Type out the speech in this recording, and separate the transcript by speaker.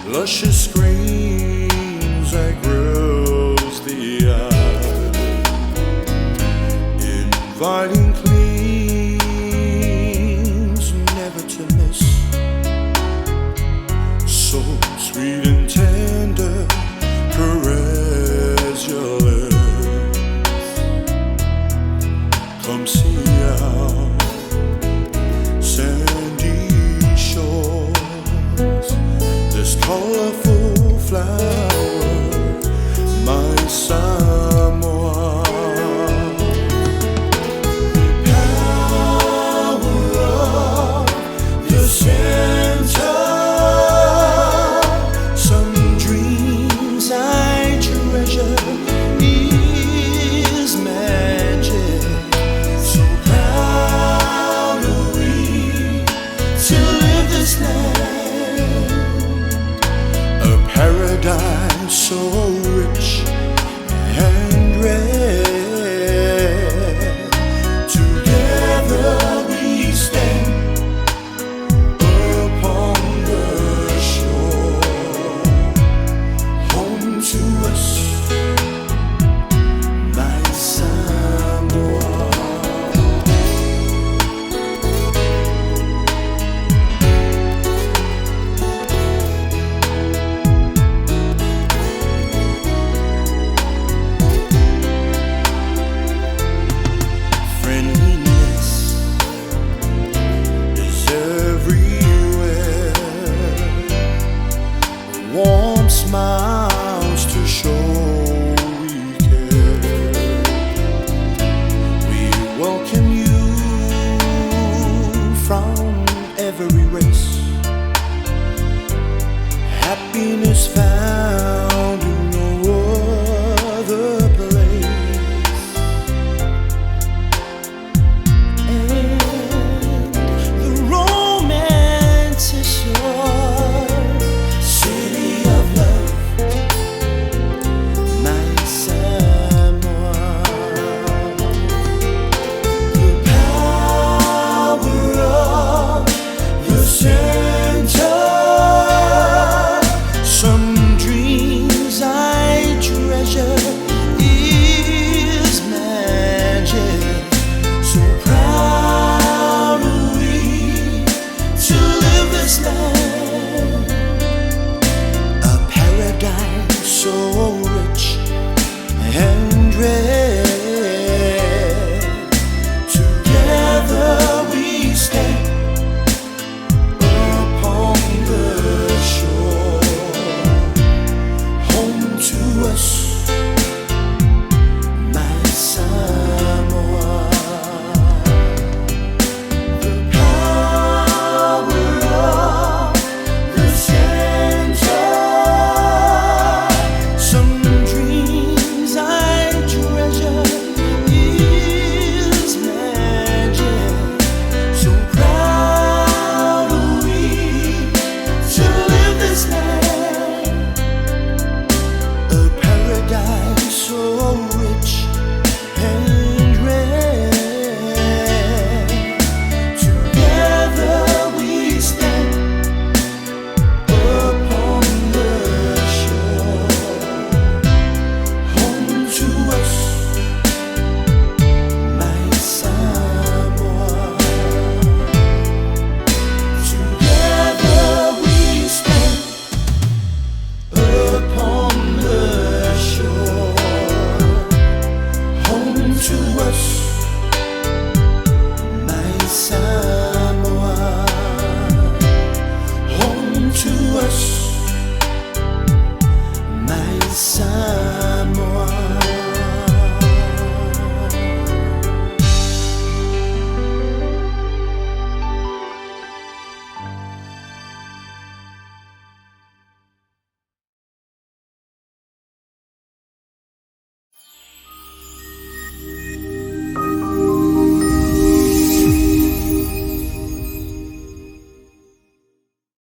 Speaker 1: luscious screams that grills the eye, inviting claims never to miss. So sweet and tender, caress your lips. Come see our sandy shores, this colorful flower, my Samoa. The power of the center, some dreams I treasure, is magic. So proud are we to live this land, a paradise so rich and rare. Together we stand upon the shore, home to us, my Samoa. Friendliness is everywhere, warm smiles to show we care. We welcome you from every race. Happiness found in no other place. And the romance is yours, city of love, my Samoa. The power of the center, some dreams I treasure, is magic. So proud are we to live this land, a paradise so